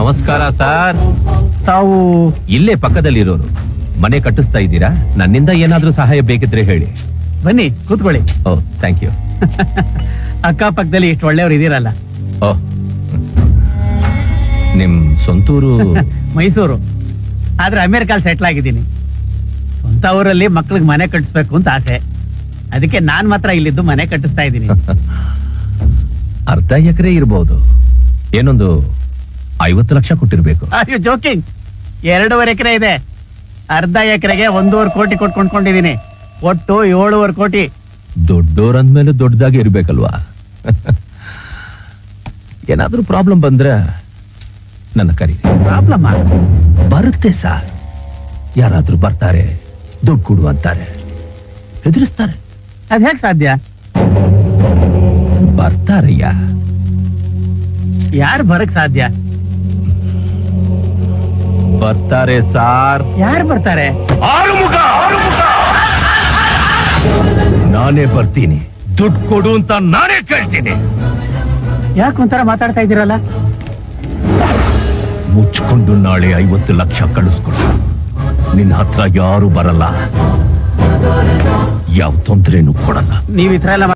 ನಮಸ್ಕಾರ ಸರ್. ತಾವು ಇಲ್ಲೇ ಪಕ್ಕದಲ್ಲಿರೋರು. ಮನೆ ಕಟ್ಟಿಸ್ತಾ ಇದ್ದೀರಾ? ನನ್ನಿಂದ ಏನಾದ್ರೂ ಸಹಾಯ ಬೇಕಿದ್ರೆ ಹೇಳಿ. ಬನ್ನಿ ಕೂತ್ಕೊಳ್ಳಿ. ಓ ಥ್ಯಾಂಕ್ ಯು. ಅಕ್ಕಪಕ್ಕದಲ್ಲಿ ಇಷ್ಟು ಒಳ್ಳೆಯವರು ಇದೀರಲ್ಲ. ಓ, ನಿಮ್ ಸ್ವಂತೂರು? ಮೈಸೂರು, ಆದ್ರೆ ಅಮೆರಿಕಲ್ಲಿ ಸೆಟ್ಲ್ ಆಗಿದ್ದೀನಿ. ಸ್ವಂತ ಊರಲ್ಲಿ ಮಕ್ಳಿಗೆ ಮನೆ ಕಟ್ಟಿಸ್ಬೇಕು ಅಂತ ಆಸೆ. ಅದಕ್ಕೆ ನಾನ್ ಮಾತ್ರ ಇಲ್ಲಿದ್ದು ಮನೆ ಕಟ್ಟಿಸ್ತಾ ಇದ್ದೀನಿ. ಅರ್ಧ ಎಕರೆ ಇರಬಹುದು. ಏನೊಂದು 50 ಲಕ್ಷ ಕೊಟ್ಟಿರ್ಬೇಕು. You joking? 2.5 ಎಕರೆ ಇದೆ. ಅರ್ಧ ಎಕರೆಗೆ 1.5 ಕೋಟಿ ಕೊಟ್ಕೊಂಡ್ಕೊಂಡಿದ್ದೀನಿ. ಒಟ್ಟು 7.5 ಕೋಟಿ. ದೊಡ್ಡೋರಂದ್ಮೇಲೆ ದೊಡ್ಡದಾಗಿ ಇರ್ಬೇಕಲ್ವಾ? ಏನಾದ್ರೂ ಪ್ರಾಬ್ಲಮ್ ಬಂದ್ರೆ ನನ್ನ ಕರಿ. ಪ್ರಾಬ್ಲಮ್ ಬರುತ್ತೆ ಸರ್. ಯಾರಾದ್ರೂ ಬರ್ತಾರೆ, ದುಡ್ಡು ಕೊಡು ಅಂತಾರೆ, ಹೆದರಿಸ್ತಾರೆ. ಅದ್ ಹೇಗ್ ಸಾಧ್ಯ? ಬರ್ತಾರಯ್ಯ. ಯಾರು ಬರಕ್ ಸಾಧ್ಯ? ಬರ್ತಾರೆ ಸಾರ್. ಯಾರು ಬರ್ತಾರೆ? ನಾನೇ ಬರ್ತೀನಿ. ದುಡ್ಡು ಕೊಡು ಅಂತ ನಾನೇ ಕೇಳ್ತೀನಿ. ಯಾಕೆ ಒಂಥರ ಮಾತಾಡ್ತಾ ಇದ್ದೀರಲ್ಲ? ಮುಚ್ಕೊಂಡು ನಾಳೆ 50 ಲಕ್ಷ ಕಳಿಸ್ಕೊಡು. ನಿನ್ನ ಹತ್ರ ಯಾರು ಬರಲ್ಲ, ಯಾವ ತೊಂದರೆನೂ ಕೊಡಲ್ಲ. ನೀವ್ ಈ ತರ ಎಲ್ಲ